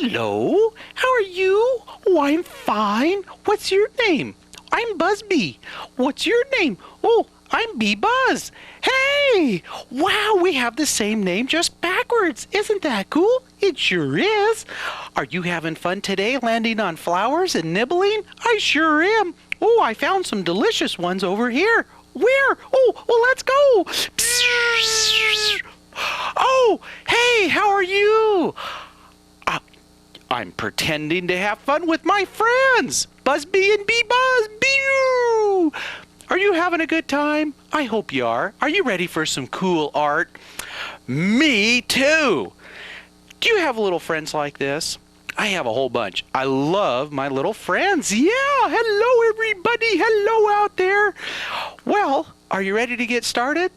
Hello, how are you? Oh, I'm fine. What's your name? I'm Buzzbee. What's your name? Oh, I'm Bee Buzz. Hey! Wow, we have the same name just backwards. Isn't that cool? It sure is. Are you having fun today landing on flowers and nibbling? I sure am. Oh, I found some delicious ones over here. Where? Oh, well, let's go. Oh, hey, how are you? I'm pretending to have fun with my friends, Buzzbee and Bee Buzz. Bee-oo! Are you having a good time? I hope you are. Are you ready for some cool art? Me too. Do you have little friends like this? I have a whole bunch. I love my little friends. Yeah, hello everybody. Hello out there. Well, are you ready to get started?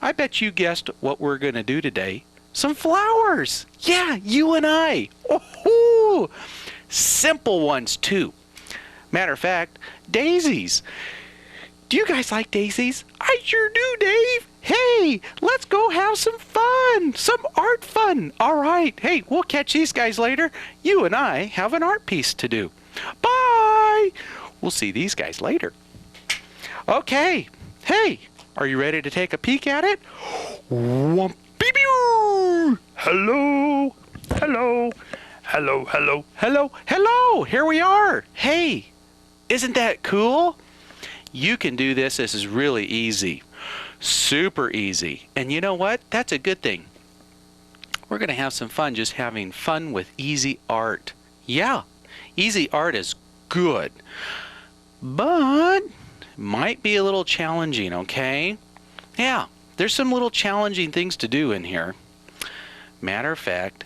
I bet you guessed what we're going to do today. Some flowers. Yeah, you and I. Oh, simple ones too. Matter of fact, daisies. Do you guys like daisies? I sure do, Dave. Hey, let's go have some fun. Some art fun. All right. Hey, we'll catch these guys later. You and I have an art piece to do. Bye. We'll see these guys later. Okay. Hey, are you ready to take a peek at it? Whoop-bee-bee-oo. Hello. Hello. Hello, hello, hello, hello. Here we are. Hey, isn't that cool? You can do this. This is really easy. Super easy. And you know what? That's a good thing. We're going to have some fun just having fun with easy art. Yeah, easy art is good. But might be a little challenging, okay? Yeah, there's some little challenging things to do in here. Matter of fact,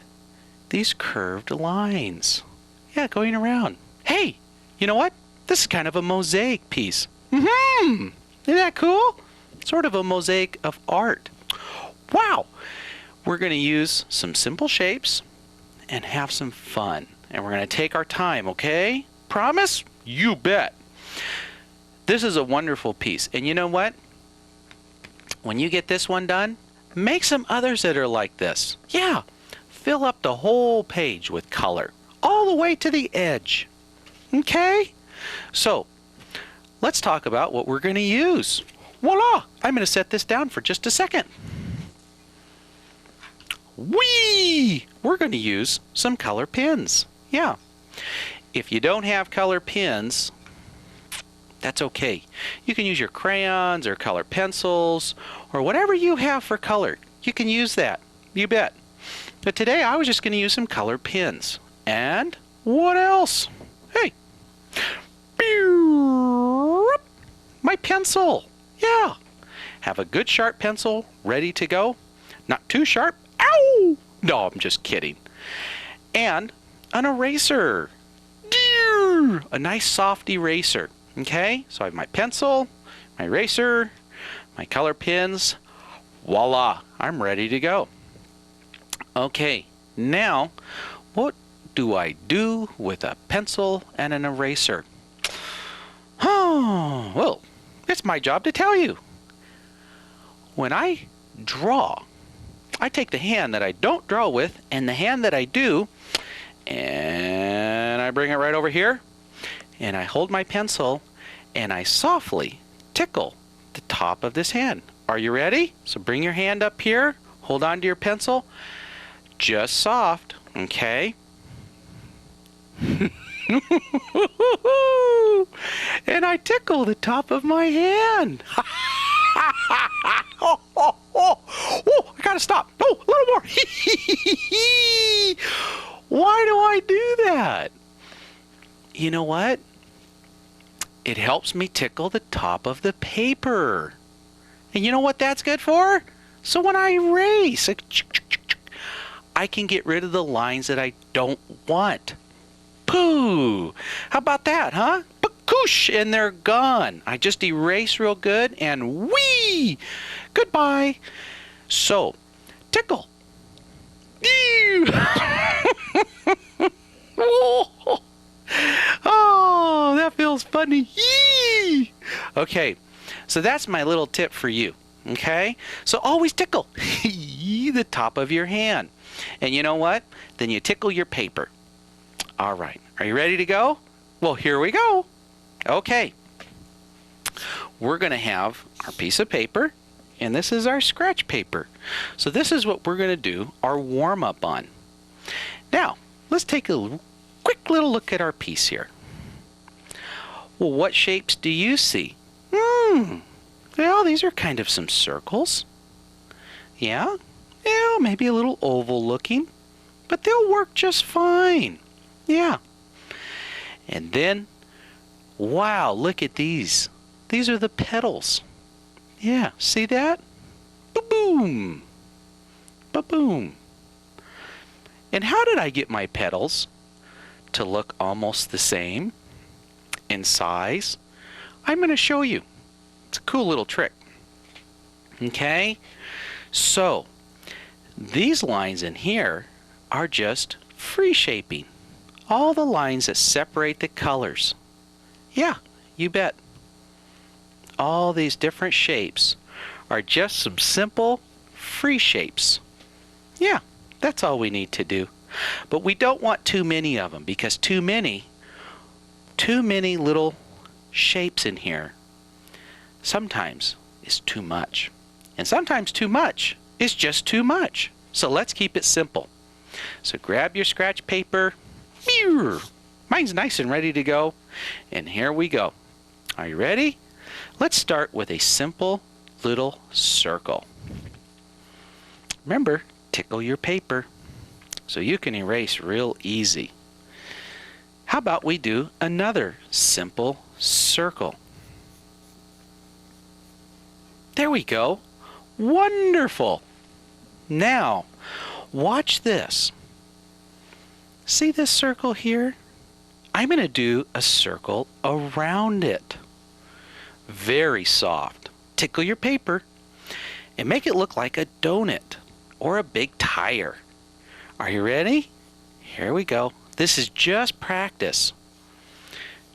these curved lines. Yeah, going around. Hey, you know what? This is kind of a mosaic piece. Isn't that cool? Sort of a mosaic of art. Wow! We're going to use some simple shapes and have some fun. And we're going to take our time, okay? Promise? You bet. This is a wonderful piece. And you know what? When you get this one done, make some others that are like this. Yeah. Fill up the whole page with color, all the way to the edge. Okay? So, let's talk about what we're going to use. Voila! I'm going to set this down for just a second. Whee! We're going to use some color pens. Yeah. If you don't have color pens, that's okay. You can use your crayons or color pencils or whatever you have for color. You can use that. You bet. But today I was just going to use some color pens. And what else? Hey. My pencil. Yeah. Have a good sharp pencil ready to go. Not too sharp. Ow! No, I'm just kidding. And an eraser. A nice soft eraser. Okay? So I have my pencil, my eraser, my color pens. Voila! I'm ready to go. Okay, now what do I do with a pencil and an eraser? Oh, well, it's my job to tell you. When I draw, I take the hand that I don't draw with and the hand that I do, and I bring it right over here, and I hold my pencil, and I softly tickle the top of this hand. Are you ready? So bring your hand up here, hold on to your pencil, just soft, okay? And I tickle the top of my hand. Oh, I gotta stop. Oh, a little more. Why do I do that? You know what? It helps me tickle the top of the paper. And you know what that's good for? So when I erase, I can get rid of the lines that I don't want. Pooh! How about that, huh? Pakoosh! And they're gone. I just erase real good and whee! Goodbye. So, tickle. Oh, that feels funny. Yee! Okay, so that's my little tip for you. Okay? So always tickle the top of your hand. And you know what? Then you tickle your paper. All right. Are you ready to go? Well, here we go. Okay. We're going to have our piece of paper, and this is our scratch paper. So this is what we're going to do our warm-up on. Now, let's take a quick little look at our piece here. Well, what shapes do you see? Well, these are kind of some circles. Yeah, maybe a little oval looking, but they'll work just fine. Yeah. And then, wow, look at these. These are the petals. Yeah, see that? Ba-boom. Ba-boom. And how did I get my petals to look almost the same in size? I'm going to show you. It's a cool little trick. Okay? So, these lines in here are just free shaping. All the lines that separate the colors. Yeah, you bet. All these different shapes are just some simple free shapes. Yeah, that's all we need to do. But we don't want too many of them, because too many little shapes in here sometimes is too much. And sometimes too much is just too much. So let's keep it simple. So grab your scratch paper. Mine's nice and ready to go. And here we go. Are you ready? Let's start with a simple little circle. Remember, tickle your paper so you can erase real easy. How about we do another simple circle? There we go. Wonderful. Now, watch this. See this circle here? I'm going to do a circle around it. Very soft. Tickle your paper and make it look like a donut or a big tire. Are you ready? Here we go. This is just practice.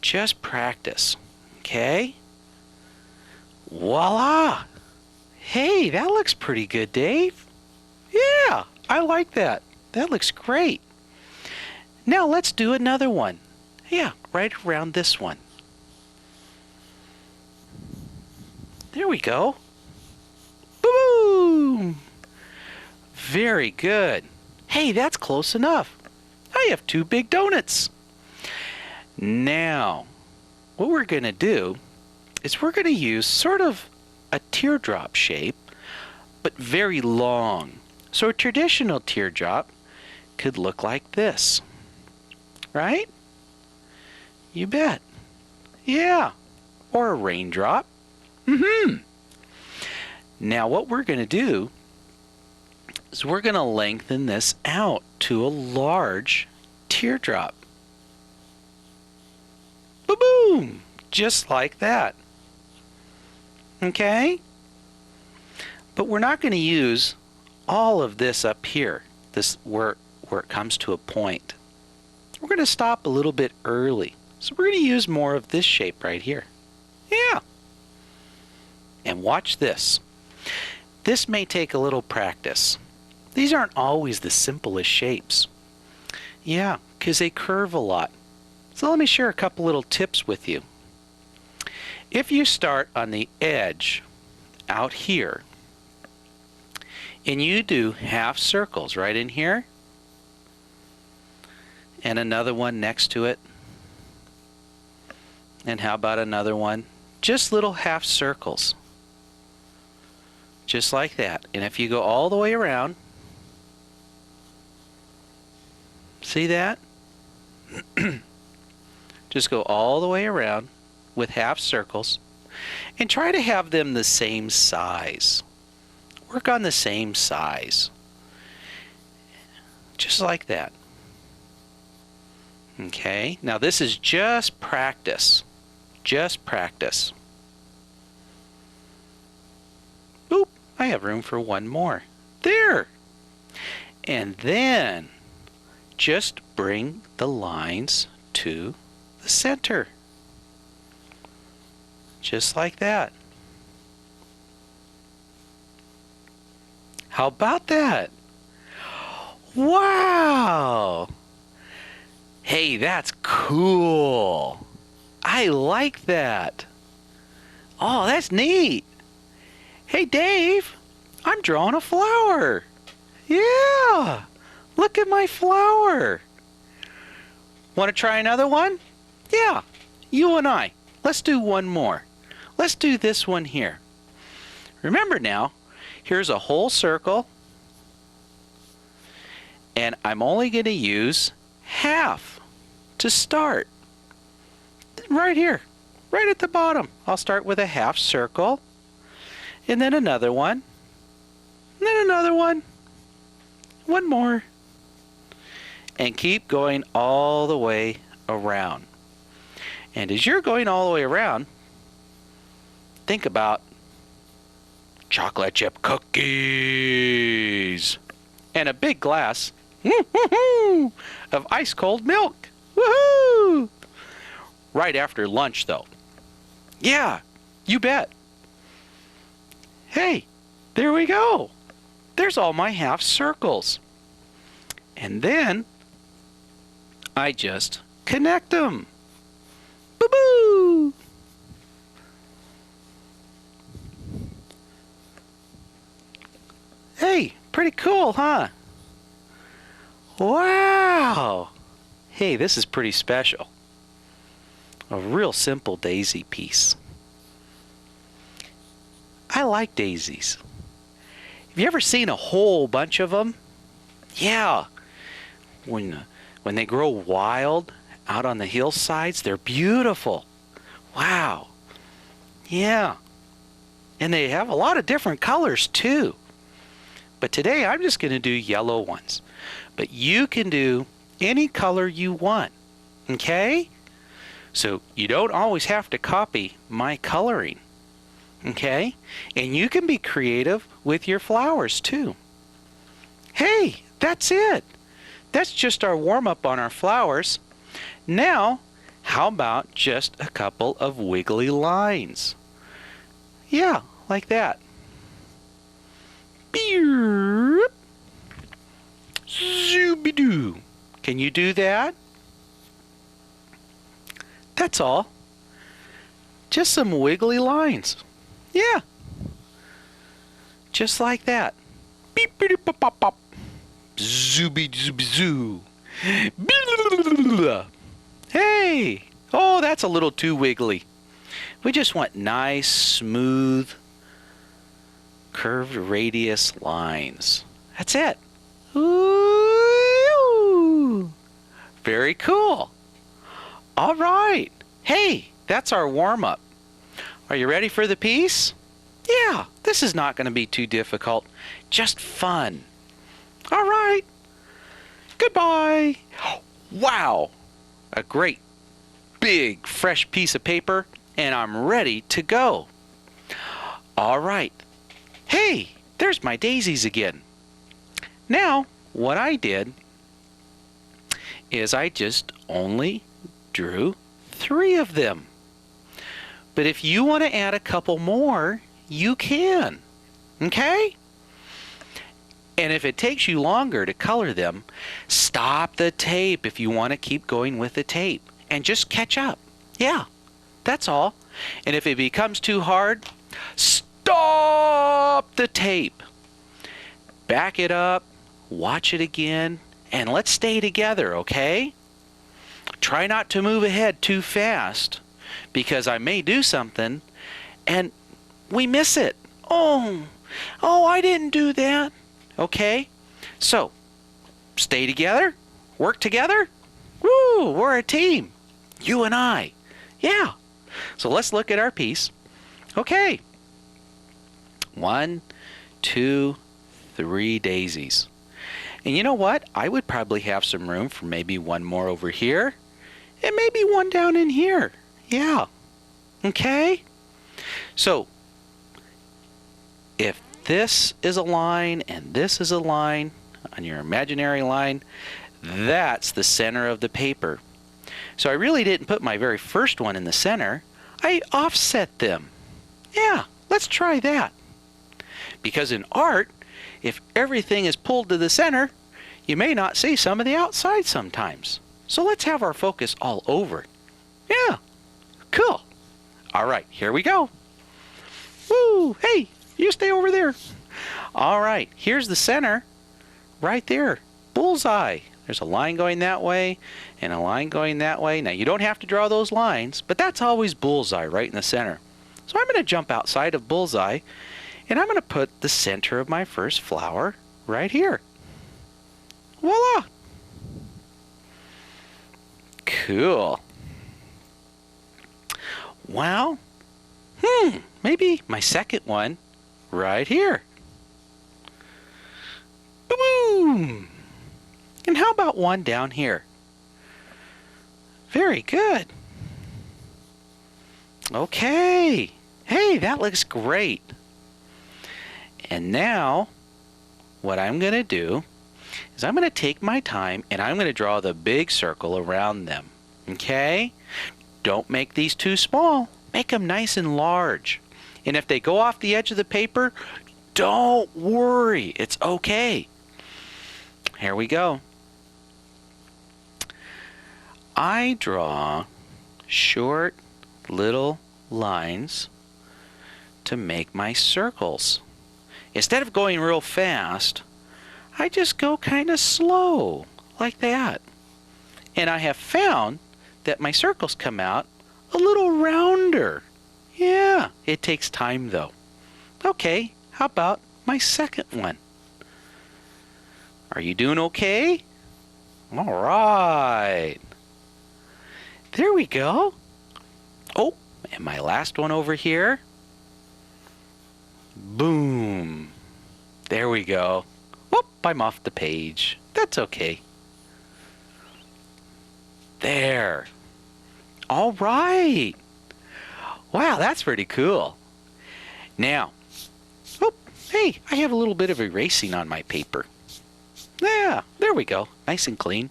Just practice. Okay? Voila! Hey, that looks pretty good, Dave. Yeah, I like that. That looks great. Now let's do another one. Yeah, right around this one. There we go. Boom! Very good. Hey, that's close enough. I have two big donuts. Now, what we're going to do is we're going to use sort of a teardrop shape, but very long. So a traditional teardrop could look like this. Right? You bet. Yeah. Or a raindrop. Now what we're going to do is we're going to lengthen this out to a large teardrop. Boom! Just like that. Okay? But we're not going to use all of this up here, this where it comes to a point. We're going to stop a little bit early. So we're going to use more of this shape right here. Yeah. And watch this. This may take a little practice. These aren't always the simplest shapes. Yeah, because they curve a lot. So let me share a couple little tips with you. If you start on the edge out here and you do half circles right in here and another one next to it, and how about another one? Just little half circles. Just like that. And if you go all the way around, see that? Just go all the way around with half circles and try to have them the same size. Work on the same size. Just like that. Okay, now this is just practice. Just practice. Boop, I have room for one more. There. And then just bring the lines to the center. Just like that. How about that? Wow! Hey, that's cool. I like that. Oh, that's neat. Hey, Dave, I'm drawing a flower. Yeah, look at my flower. Want to try another one? Yeah, you and I. Let's do one more. Let's do this one here. Remember now, here's a whole circle, and I'm only going to use half to start. Right here, right at the bottom. I'll start with a half circle, and then another one, and then another one, one more, and keep going all the way around. And as you're going all the way around, think about chocolate chip cookies and a big glass of ice cold milk. Woohoo! Right after lunch, though. Yeah, you bet. Hey, there we go. There's all my half circles. And then I just connect them. Boo-boo! Hey, pretty cool, huh? Wow! Hey, this is pretty special. A real simple daisy piece. I like daisies. Have you ever seen a whole bunch of them? Yeah. When they grow wild out on the hillsides, they're beautiful. Wow. Yeah. And they have a lot of different colors too. But today I'm just going to do yellow ones. But you can do any color you want. Okay? So you don't always have to copy my coloring. Okay? And you can be creative with your flowers too. Hey, that's it. That's just our warm-up on our flowers. Now, how about just a couple of wiggly lines? Yeah, like that. Beep. Zoobidoo. Can you do that? That's all. Just some wiggly lines. Yeah. Just like that. Beep, beep, pop, pop, pop. Zooby, zooby, zoo. Hey! Oh, that's a little too wiggly. We just want nice, smooth, curved radius lines. That's it. Ooh, very cool. All right. Hey, that's our warm-up. Are you ready for the piece? Yeah, this is not going to be too difficult. Just fun. All right. Goodbye. Wow. A great, big, fresh piece of paper, and I'm ready to go. All right. Hey, there's my daisies again. Now, what I did is I just only drew 3 of them. But if you want to add a couple more, you can. Okay? And if it takes you longer to color them, stop the tape if you want to keep going with the tape. And just catch up. Yeah, that's all. And if it becomes too hard, stop the tape. Back it up, watch it again, and let's stay together, okay? Try not to move ahead too fast, because I may do something and we miss it. Oh, I didn't do that. Okay, so stay together, work together. Woo, we're a team, you and I. Yeah, so let's look at our piece. Okay, 1, 2, 3 daisies. And you know what? I would probably have some room for maybe one more over here and maybe one down in here. Yeah, okay. So if this is a line and this is a line on your imaginary line, that's the center of the paper. So I really didn't put my very first one in the center. I offset them. Yeah, let's try that. Because in art, if everything is pulled to the center, you may not see some of the outside sometimes. So let's have our focus all over. Yeah, cool. All right, here we go. Woo! Hey, you stay over there. All right, here's the center. Right there. Bullseye. There's a line going that way and a line going that way. Now, you don't have to draw those lines, but that's always bullseye right in the center. So I'm going to jump outside of bullseye, and I'm going to put the center of my first flower right here. Voila! Cool. Well, maybe my second one right here. Boom! And how about one down here? Very good. Okay. Hey, that looks great. And now, what I'm going to do is I'm going to take my time and I'm going to draw the big circle around them. Okay? Don't make these too small. Make them nice and large. And if they go off the edge of the paper, don't worry. It's okay. Here we go. I draw short little lines to make my circles. Instead of going real fast, I just go kind of slow, like that. And I have found that my circles come out a little rounder. Yeah, it takes time though. Okay, how about my second one? Are you doing okay? All right. There we go. Oh, and my last one over here. Boom. There we go. Whoop, I'm off the page. That's okay. There. All right. Wow, that's pretty cool. Now, oh, hey, I have a little bit of erasing on my paper. Yeah, there we go. Nice and clean.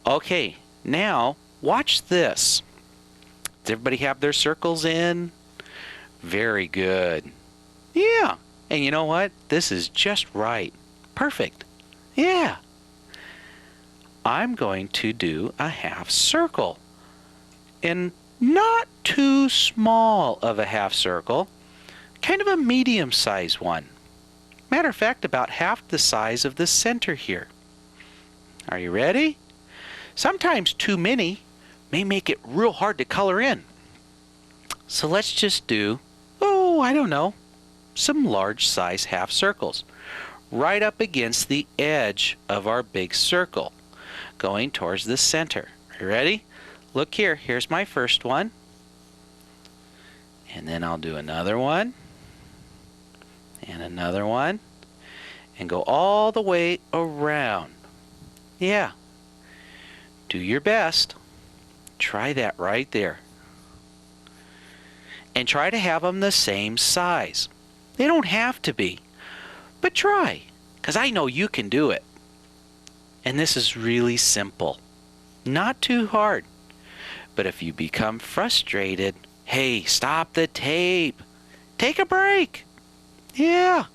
Okay, now watch this. Does everybody have their circles in? Very good. Yeah, and you know what? This is just right. Perfect. Yeah. I'm going to do a half circle. And not too small of a half circle. Kind of a medium-sized one. Matter of fact, about half the size of the center here. Are you ready? Sometimes too many may make it real hard to color in. So let's just do, oh, I don't know, some large size half circles right up against the edge of our big circle going towards the center. Are you ready? Look here. Here's my first one. And then I'll do another one. And another one. And go all the way around. Yeah. Do your best. Try that right there. And try to have them the same size. They don't have to be. But try. Because I know you can do it. And this is really simple. Not too hard. But if you become frustrated, hey, stop the tape. Take a break. Yeah.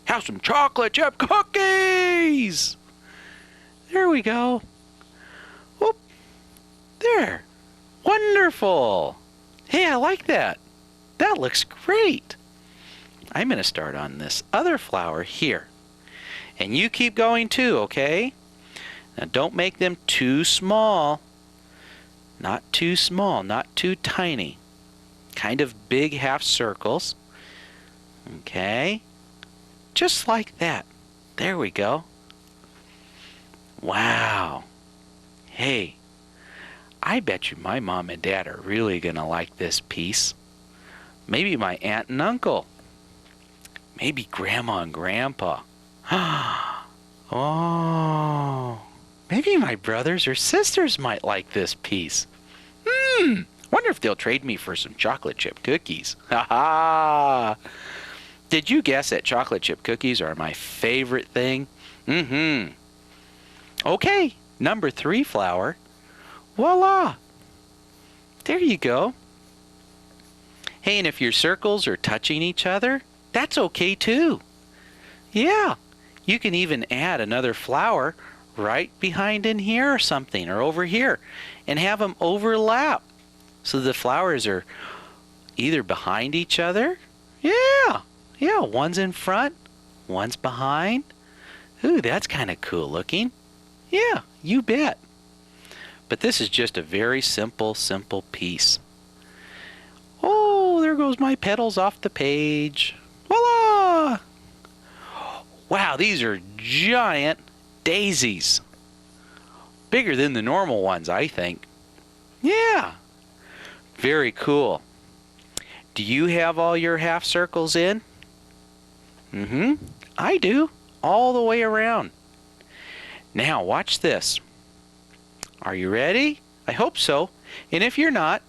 Have some chocolate chip cookies. There we go. Whoop. There. Wonderful. Hey, I like that. That looks great. I'm going to start on this other flower here. And you keep going too, okay? Now don't make them too small. Not too small, not too tiny. Kind of big half circles. Okay? Just like that. There we go. Wow. Hey, I bet you my mom and dad are really going to like this piece. Maybe my aunt and uncle. Maybe grandma and grandpa. Oh. Maybe my brothers or sisters might like this piece. Wonder if they'll trade me for some chocolate chip cookies. Ha ha! Did you guess that chocolate chip cookies are my favorite thing? Okay, number 3 flower. Voila! There you go. Hey, and if your circles are touching each other, that's okay too. Yeah, you can even add another flower right behind in here or something, or over here, and have them overlap so the flowers are either behind each other. Yeah, yeah, one's in front, one's behind. Ooh, that's kind of cool looking. Yeah, you bet. But this is just a very simple piece. Oh, there goes my petals off the page. Voila! Wow, these are giant daisies. Bigger than the normal ones, I think. Yeah, very cool. Do you have all your half circles in? I do, all the way around. Now watch this. Are you ready? I hope so. And if you're not,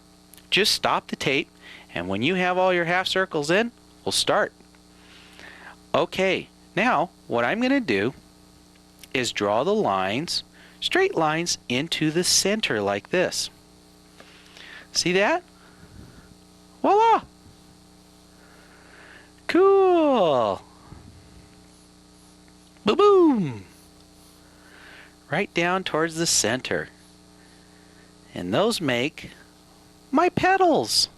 just stop the tape, and when you have all your half circles in, we'll start. Okay, now what I'm going to do is draw the lines, straight lines, into the center like this. See that? Voila! Cool! Boom! Right down towards the center. And those make my petals.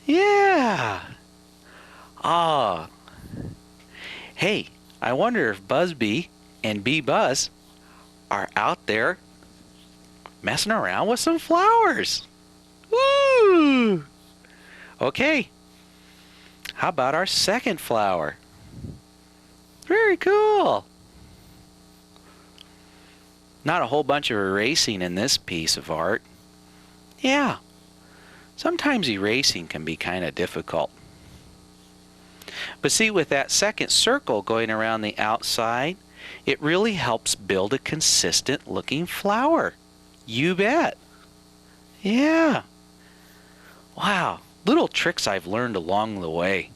Yeah! Ah. Hey, I wonder if Buzzbee and Bee Buzz are out there messing around with some flowers. Woo! Okay. How about our second flower? Very cool. Not a whole bunch of erasing in this piece of art. Yeah, sometimes erasing can be kind of difficult. But see, with that second circle going around the outside, it really helps build a consistent looking flower. You bet. Yeah. Wow, little tricks I've learned along the way.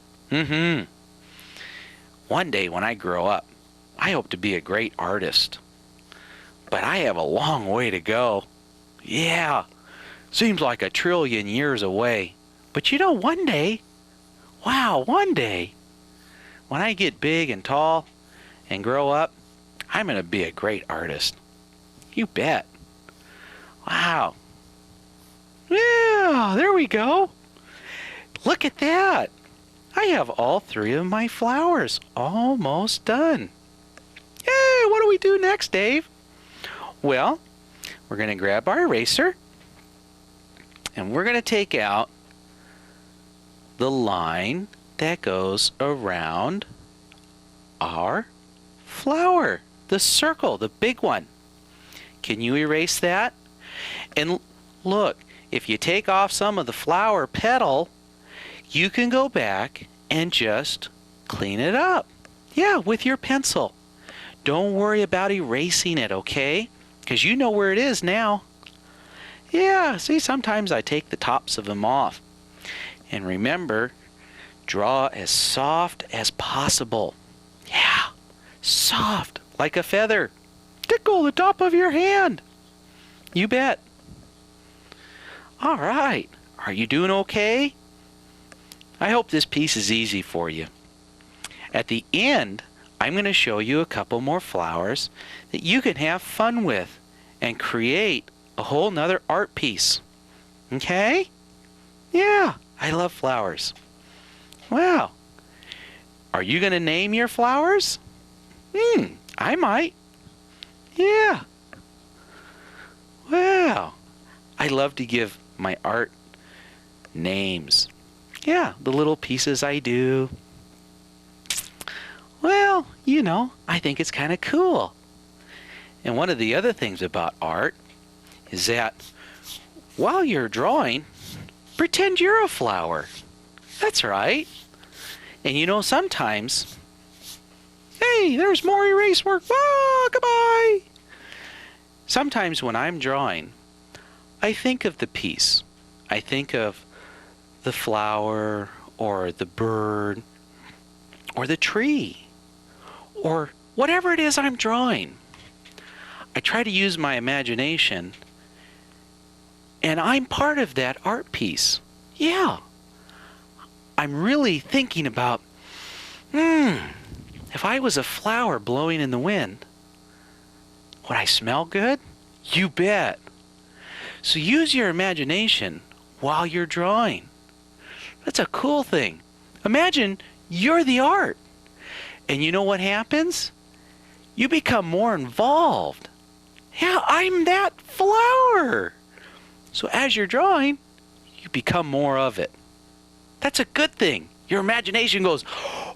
One day when I grow up, I hope to be a great artist. But I have a long way to go. Yeah, seems like 1 trillion years away. But you know, one day, wow, one day, when I get big and tall and grow up, I'm going to be a great artist. You bet. Wow. Yeah, there we go. Look at that. I have all 3 of my flowers almost done. Hey, what do we do next, Dave? Well, we're going to grab our eraser and we're going to take out the line that goes around our flower, the circle, the big one. Can you erase that? And look, if you take off some of the flower petal, you can go back and just clean it up. Yeah, with your pencil. Don't worry about erasing it, okay? Because you know where it is now. Yeah, see, sometimes I take the tops of them off. And remember, draw as soft as possible. Yeah, soft, like a feather. Tickle the top of your hand. You bet. All right, are you doing okay? I hope this piece is easy for you. At the end, I'm going to show you a couple more flowers that you can have fun with and create a whole nother art piece. Okay? Yeah, I love flowers. Wow. Are you going to name your flowers? I might. Yeah. Wow. I love to give my art names. Yeah, the little pieces I do. Well, you know, I think it's kind of cool. And one of the other things about art is that while you're drawing, pretend you're a flower. That's right. And you know, sometimes, hey, there's more erase work. Ah, goodbye. Sometimes when I'm drawing, I think of the piece. I think of the flower or the bird or the tree or whatever it is I'm drawing. I try to use my imagination and I'm part of that art piece. Yeah. I'm really thinking about, if I was a flower blowing in the wind, Would I smell good? You bet. So use your imagination while you're drawing. That's a cool thing. Imagine you're the art. And you know what happens? You become more involved. Yeah, I'm that flower. So as you're drawing, you become more of it. That's a good thing. Your imagination goes,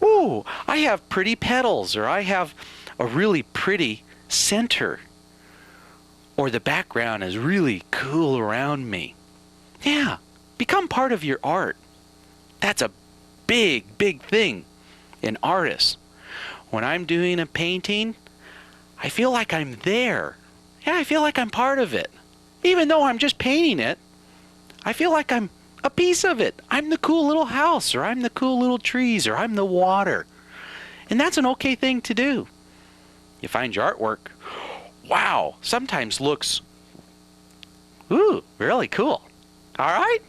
ooh, I have pretty petals, or I have a really pretty center, or the background is really cool around me. Yeah, become part of your art. That's a big, big thing in artists. When I'm doing a painting, I feel like I'm there. Yeah, I feel like I'm part of it. Even though I'm just painting it, I feel like I'm a piece of it. I'm the cool little house, or I'm the cool little trees, or I'm the water. And that's an okay thing to do. You find your artwork, wow, sometimes looks, ooh, really cool. All right?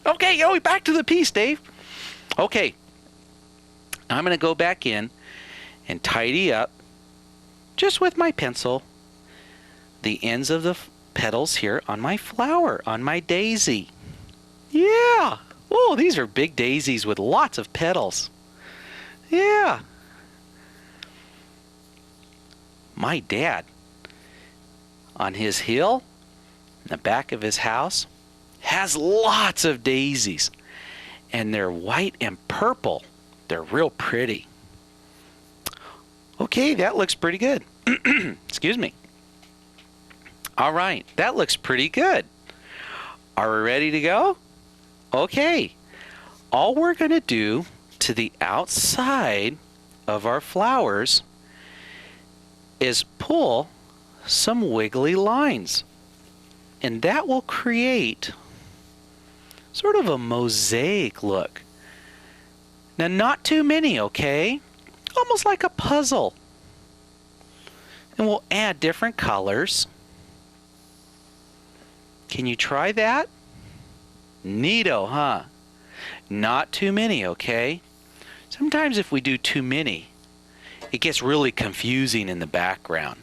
Okay, back to the piece, Dave. Okay, I'm going to go back in and tidy up, just with my pencil, the ends of the petals here on my flower, on my daisy. Yeah. Oh, these are big daisies with lots of petals. Yeah. My dad, on his hill, in the back of his house, has lots of daisies. And they're white and purple. They're real pretty. Okay, that looks pretty good. Excuse me. All right, that looks pretty good. Are we ready to go? Okay. All we're going to do to the outside of our flowers is pull some wiggly lines. And that will create sort of a mosaic look. Now, not too many, okay? Almost like a puzzle. And we'll add different colors. Can you try that? Neato, huh? Not too many, okay? Sometimes if we do too many, it gets really confusing in the background.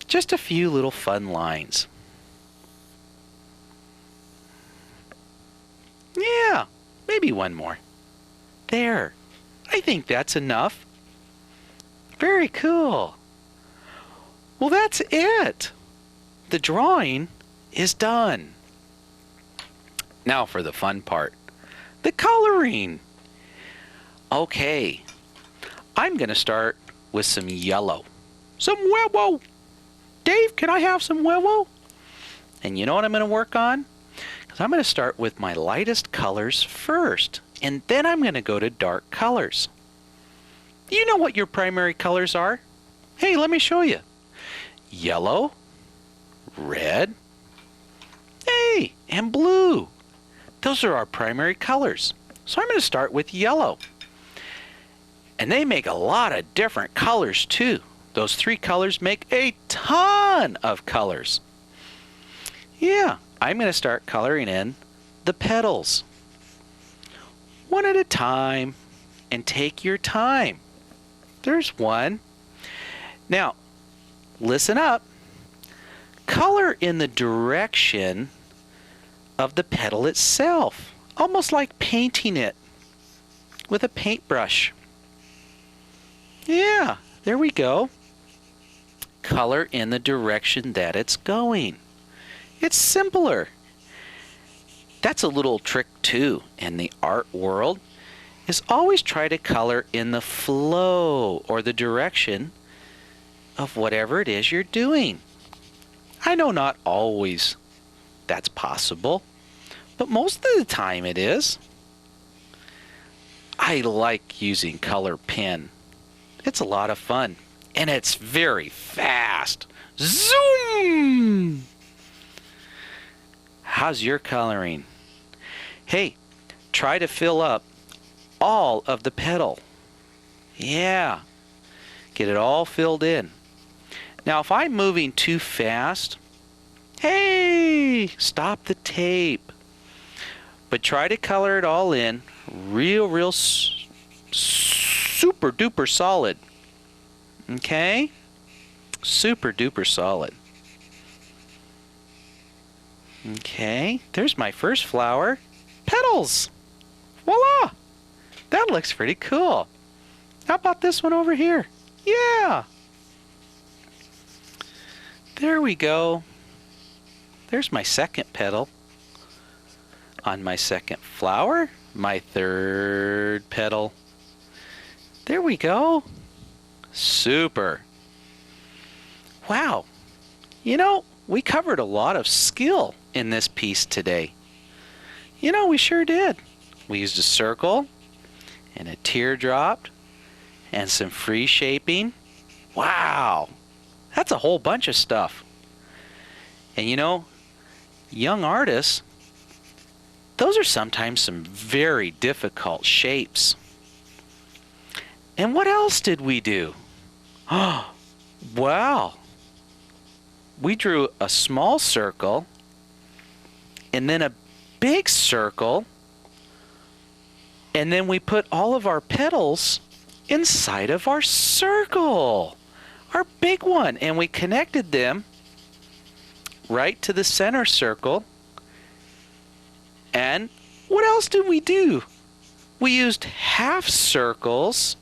Just a few little fun lines. Yeah, maybe one more. There. I think that's enough. Very cool. Well, that's it. The drawing is done. Now for the fun part. The coloring. Okay. I'm going to start with some yellow. Some huevo. Dave, can I have some huevo? And you know what I'm going to work on? Because I'm going to start with my lightest colors first. And then I'm going to go to dark colors. You know what your primary colors are? Hey, let me show you. Yellow, red, hey, and blue. Those are our primary colors. So I'm going to start with yellow. And they make a lot of different colors too. Those three colors make a ton of colors. Yeah, I'm going to start coloring in the petals. One at a time, and take your time. There's one. Now, listen up. Color in the direction of the petal itself, almost like painting it with a paintbrush. Yeah, there we go. Color in the direction that it's going. It's simpler. That's a little trick too in the art world, is always try to color in the flow or the direction of whatever it is you're doing. I know not always that's possible, but most of the time it is. I like using color pen. It's a lot of fun, and it's very fast. Zoom! How's your coloring? Hey, try to fill up all of the petal. Yeah, get it all filled in. Now, if I'm moving too fast, hey, stop the tape. But try to color it all in real super duper solid. Okay? Super duper solid. Okay, there's my first flower. Petals! Voila! That looks pretty cool. How about this one over here? Yeah! There we go. There's my second petal. On my second flower, my third petal. There we go. Super. Wow. You know, we covered a lot of skill in this piece today. You know, we sure did. We used a circle and a teardrop and some free shaping. Wow. That's a whole bunch of stuff. And you know, young artists, those are sometimes some very difficult shapes. And what else did we do? Oh, wow. We drew a small circle and then a big circle, and then we put all of our petals inside of our circle, our big one, and we connected them right to the center circle. And what else did we do? We used half circles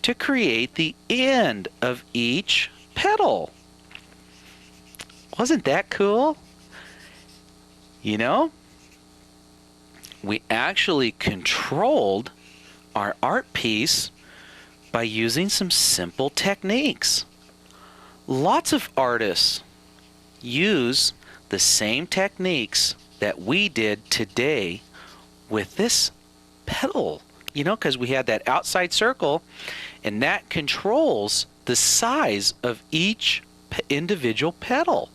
to create the end of each petal. Wasn't that cool? You know, we actually controlled our art piece by using some simple techniques. Lots of artists use the same techniques that we did today with this petal, you know, because we had that outside circle, and that controls the size of each individual petal.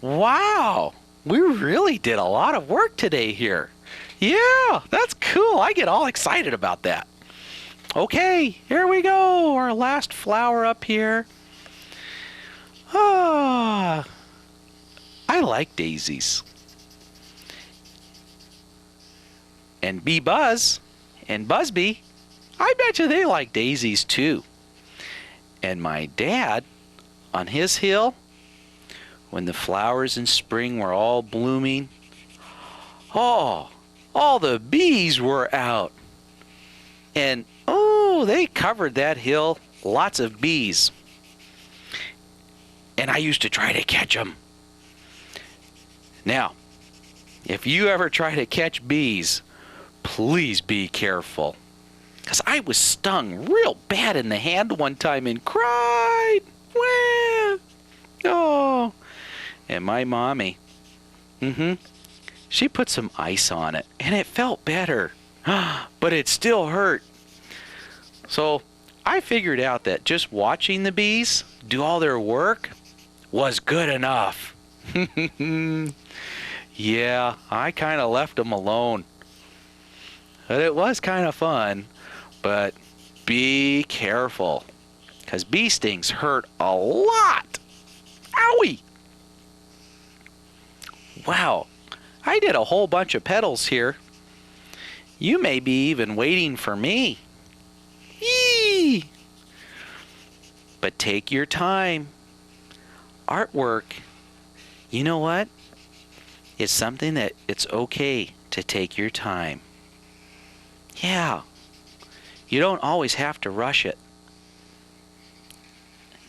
Wow, we really did a lot of work today here. Yeah, that's cool. I get all excited about that. Okay, here we go. Our last flower up here. Ah, I like daisies. And Bee Buzz and Buzzbee, I bet you they like daisies too. And my dad, on his hill, when the flowers in spring were all blooming, oh, all the bees were out. And oh, they covered that hill, lots of bees. And I used to try to catch them. Now, if you ever try to catch bees, please be careful. Because I was stung real bad in the hand one time and cried. Wah! Oh. And my mommy, she put some ice on it, and it felt better. But it still hurt. So I figured out that just watching the bees do all their work was good enough. Yeah, I kind of left them alone. But it was kind of fun. But be careful, because bee stings hurt a lot. Owie! Wow, I did a whole bunch of petals here. You may be even waiting for me. Yee! But take your time. Artwork, you know what? It's something that it's okay to take your time. Yeah, you don't always have to rush it.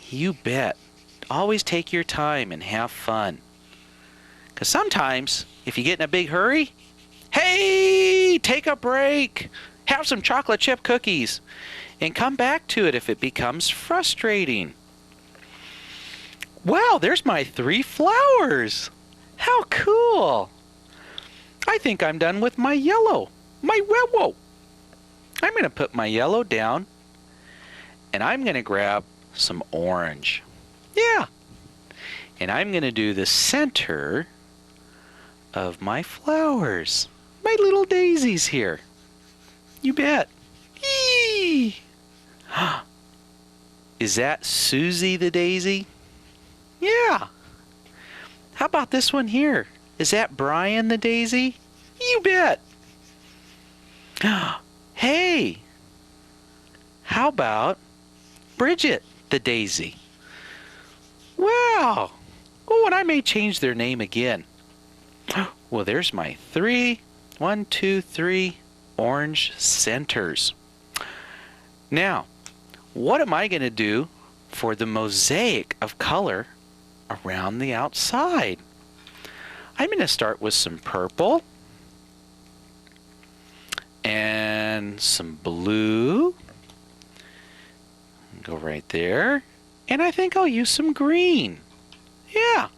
You bet. Always take your time and have fun. Because sometimes, if you get in a big hurry, hey, take a break. Have some chocolate chip cookies. And come back to it if it becomes frustrating. Wow, there's my 3 flowers. How cool. I think I'm done with my yellow. My whoa. I'm going to put my yellow down. And I'm going to grab some orange. Yeah. And I'm going to do the center of my flowers. My little daisies here. You bet. Yee! Is that Susie the daisy? Yeah. How about this one here? Is that Brian the daisy? You bet. Hey, how about Bridget the daisy? Wow. Oh, and I may change their name again. Well, there's my 3. 1, 2, 3 orange centers. Now, what am I going to do for the mosaic of color around the outside? I'm going to start with some purple and some blue. Go right there. And I think I'll use some green. Yeah,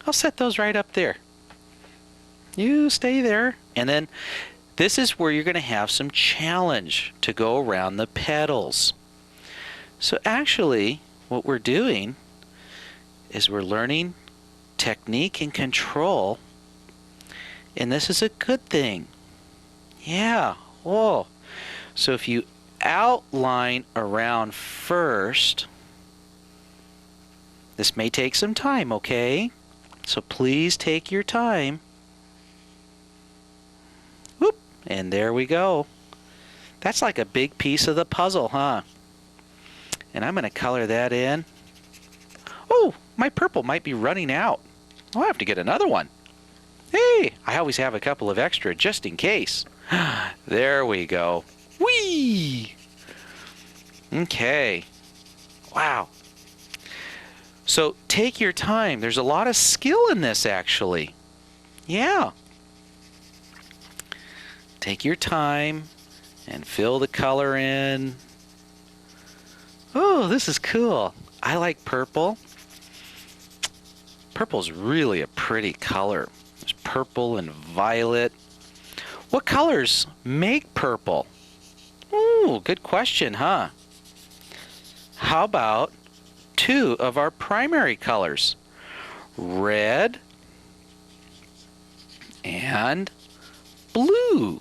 I'll set those right up there. You stay there. And then this is where you're going to have some challenge to go around the petals. So actually, what we're doing is we're learning technique and control. And this is a good thing. Yeah, whoa. So if you outline around first, this may take some time, okay? So please take your time. Whoop, and there we go. That's like a big piece of the puzzle, huh? And I'm going to color that in. Oh, my purple might be running out. I'll have to get another one. Hey, I always have a couple of extra just in case. There we go. Whee! Okay. Wow. So take your time. There's a lot of skill in this, actually. Yeah. Take your time and fill the color in. Oh, this is cool. I like purple. Purple's really a pretty color. There's purple and violet. What colors make purple? Ooh, good question, huh? How about 2 of our primary colors? Red and blue.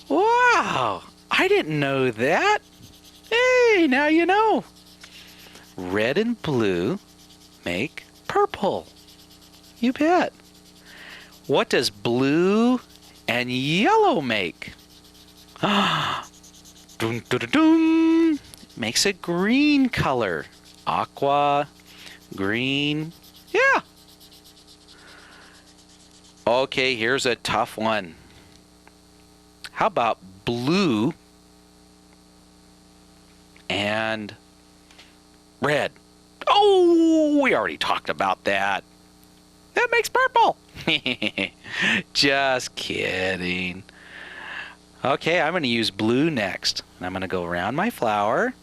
Wow, I didn't know that. Hey, now you know. Red and blue make purple. You bet. What does blue and yellow make? Dun, dun, dun, dun. Makes a green color. Aqua, green. Yeah. Okay, here's a tough one. How about blue and red? Oh, we already talked about that. That makes purple. Just kidding. Okay, I'm going to use blue next. And I'm going to go around my flower.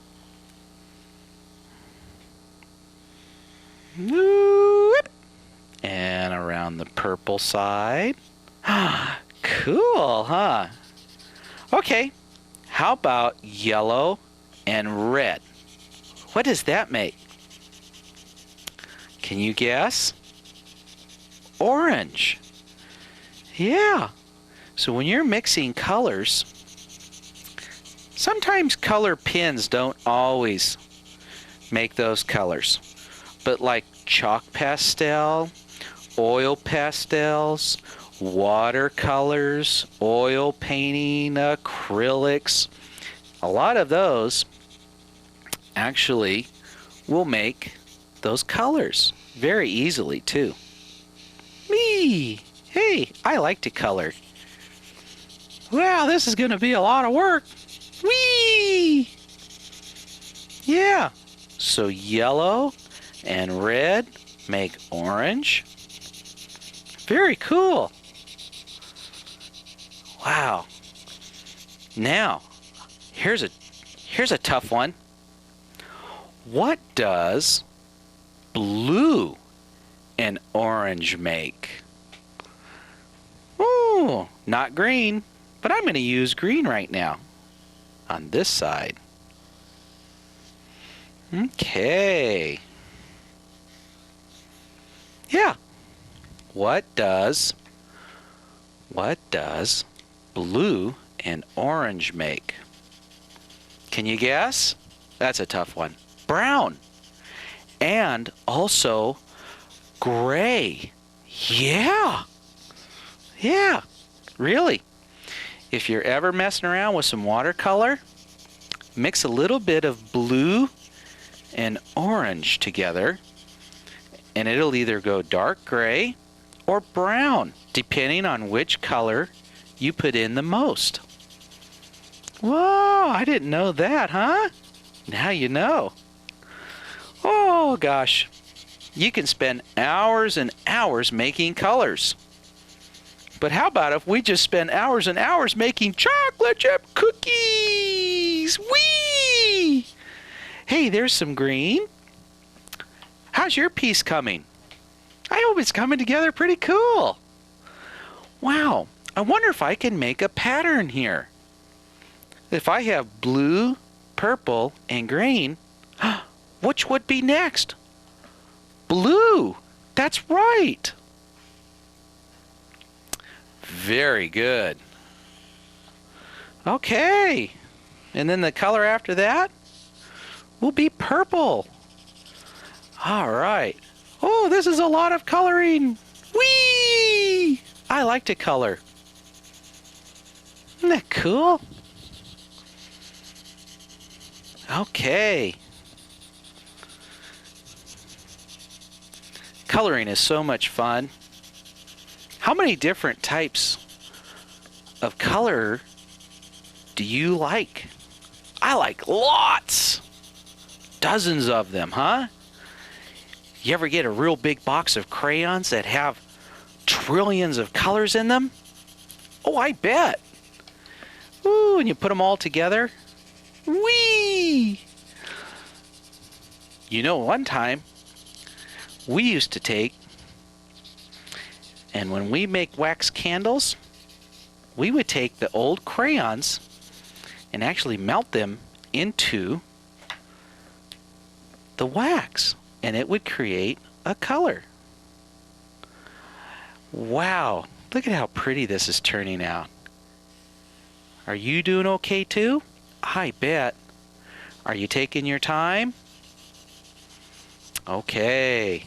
Whoop. And around the purple side. Cool, huh? Okay, how about yellow and red? What does that make? Can you guess? Orange. Yeah. So when you're mixing colors, sometimes color pens don't always make those colors. But like chalk pastel, oil pastels, watercolors, oil painting, acrylics, a lot of those actually will make those colors very easily too. Me! Hey, I like to color. Wow, this is going to be a lot of work. Whee! Yeah. So yellow and red make orange. Very cool. Wow. Now, here's a tough one. What does blue and orange make? Ooh, not green, but I'm going to use green right now on this side. Okay. Yeah. What does blue and orange make? Can you guess? That's a tough one. Brown. And also gray. Yeah. Yeah. Really. If you're ever messing around with some watercolor, mix a little bit of blue and orange together, and it'll either go dark gray or brown, depending on which color you put in the most. Whoa, I didn't know that, huh? Now you know. Oh gosh, you can spend hours and hours making colors. But how about if we just spend hours and hours making chocolate chip cookies? Whee! Hey, there's some green. How's your piece coming? I hope it's coming together pretty cool. Wow, I wonder if I can make a pattern here. If I have blue, purple, and green, which would be next? Blue. That's right. Very good. Okay. And then the color after that will be purple. All right. Oh, this is a lot of coloring. Whee! I like to color. Isn't that cool? Okay. Coloring is so much fun. How many different types of color do you like? I like lots. Dozens of them, huh? You ever get a real big box of crayons that have trillions of colors in them? Oh, I bet. Ooh, and you put them all together. Whee! You know, one time we used to take, and when we make wax candles, we would take the old crayons and actually melt them into the wax, and it would create a color. Wow, look at how pretty this is turning out. Are you doing okay too? I bet. Are you taking your time? Okay.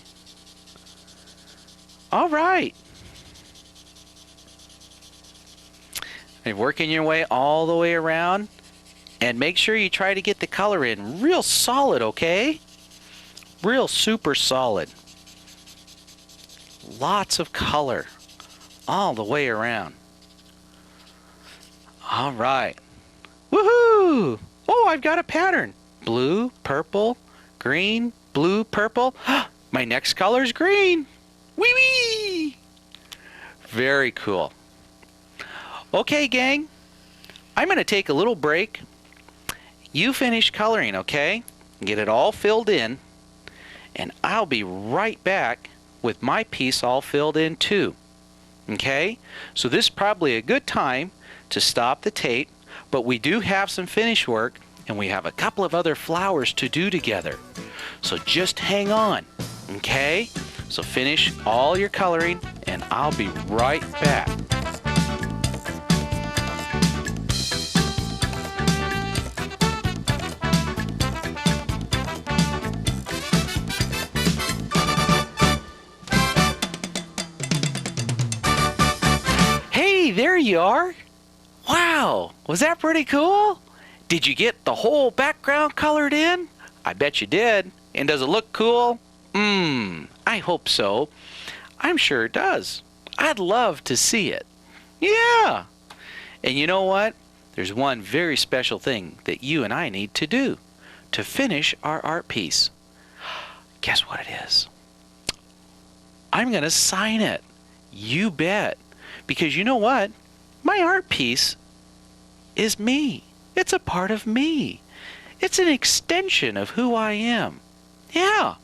All right. And working your way all the way around, and make sure you try to get the color in real solid, okay? Real super solid. Lots of color all the way around. All right. Woohoo! Oh, I've got a pattern. Blue, purple, green, blue, purple. My next color is green. Wee wee! Very cool. Okay, gang. I'm going to take a little break. You finish coloring, okay? Get it all filled in. And I'll be right back with my piece all filled in too. Okay? So this is probably a good time to stop the tape, but we do have some finish work, and we have a couple of other flowers to do together. So just hang on, okay? So finish all your coloring, and I'll be right back. Hey, there you are. Wow, was that pretty cool? Did you get the whole background colored in? I bet you did. And does it look cool? I hope so. I'm sure it does. I'd love to see it. Yeah. And you know what? There's one very special thing that you and I need to do to finish our art piece. Guess what it is? I'm going to sign it. You bet. Because you know what? My art piece is me. It's a part of me. It's an extension of who I am. Yeah.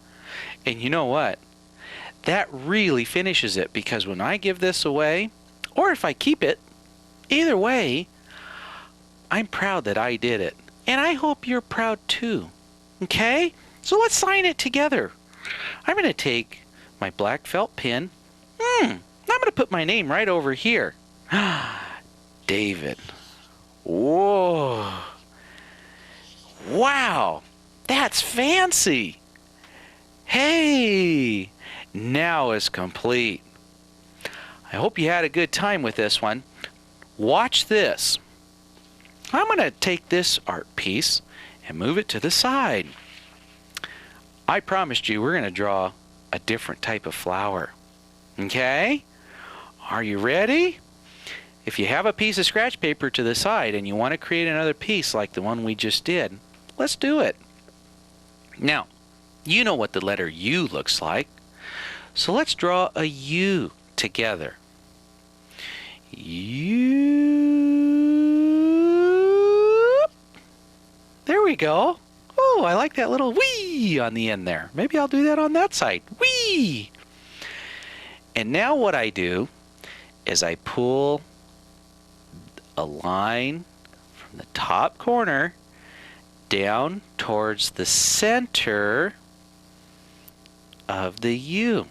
And you know what? That really finishes it, because when I give this away, or if I keep it, either way, I'm proud that I did it. And I hope you're proud too. Okay? So let's sign it together. I'm going to take my black felt pen. I'm going to put my name right over here. David. Whoa. Wow. That's fancy. Hey. Now it's complete. I hope you had a good time with this one. Watch this. I'm going to take this art piece and move it to the side. I promised you we're going to draw a different type of flower. Okay? Are you ready? If you have a piece of scratch paper to the side and you want to create another piece like the one we just did, let's do it. Now, you know what the letter U looks like. So let's draw a U together. U. There we go. Oh, I like that little wee on the end there. Maybe I'll do that on that side. Wee! And now what I do is I pull a line from the top corner down towards the center of the U.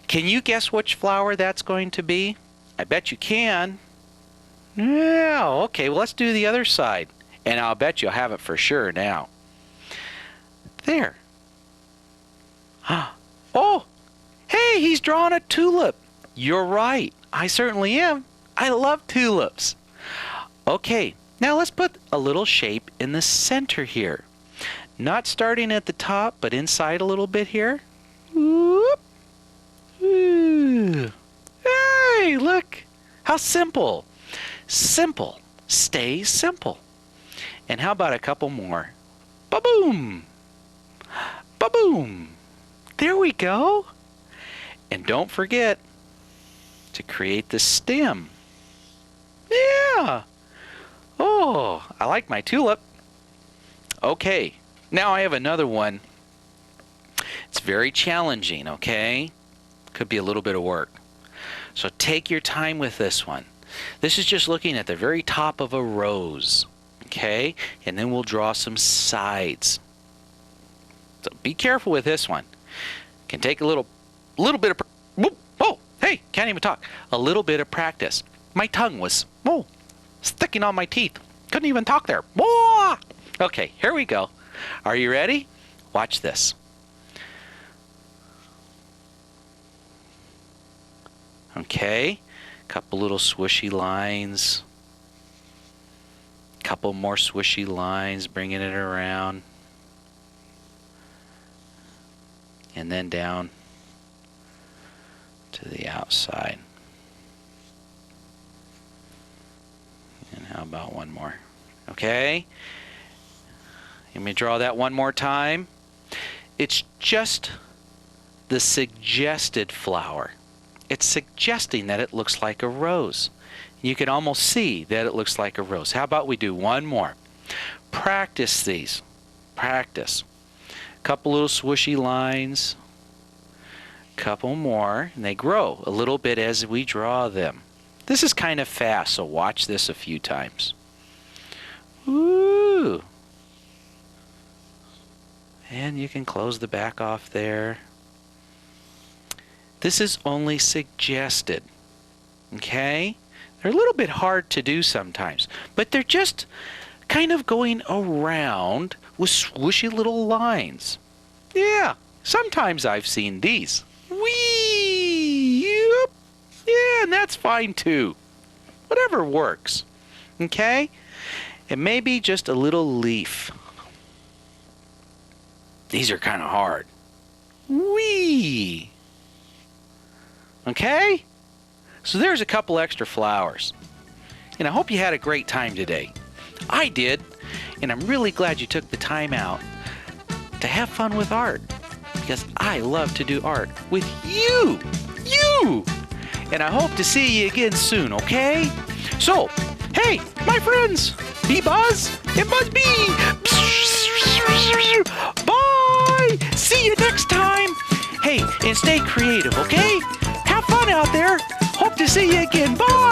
Can you guess which flower that's going to be? I bet you can. Yeah, okay, well, let's do the other side. And I'll bet you'll have it for sure now. There. Oh, hey, he's drawn a tulip. You're right. I certainly am. I love tulips. Okay, now let's put a little shape in the center here. Not starting at the top, but inside a little bit here. Whoop. Ooh. Hey, look. How simple. Simple. Stay simple. And how about a couple more? Ba-boom. Ba-boom. There we go. And don't forget to create the stem. Yeah. Oh, I like my tulip. Okay, now I have another one. It's very challenging, okay? Could be a little bit of work. So take your time with this one. This is just looking at the very top of a rose, okay? And then we'll draw some sides. So be careful with this one. Can take a little bit of... Oh, hey, can't even talk. A little bit of practice. My tongue was sticking on my teeth. Couldn't even talk there. Okay, here we go. Are you ready? Watch this. Okay, couple little swishy lines. Couple more swishy lines, bringing it around. And then down to the outside. And how about one more? Okay. Let me draw that one more time. It's just the suggested flower. It's suggesting that it looks like a rose. You can almost see that it looks like a rose. How about we do one more? Practice these. Practice. Couple little swishy lines. Couple more. And they grow a little bit as we draw them. This is kind of fast, so watch this a few times. Woo! And you can close the back off there. This is only suggested. Okay? They're a little bit hard to do sometimes, but they're just kind of going around with swishy little lines. Yeah, sometimes I've seen these. Whee! Yep. Yeah, and that's fine too. Whatever works. Okay? And maybe just a little leaf. These are kind of hard. Whee! Okay? So there's a couple extra flowers. And I hope you had a great time today. I did. And I'm really glad you took the time out to have fun with art. Because I love to do art with you. You! And I hope to see you again soon, okay? So, hey, my friends, be Buzz and Buzz Bee. Bye! See you next time. Hey, and stay creative, okay? Have fun out there. Hope to see you again. Bye!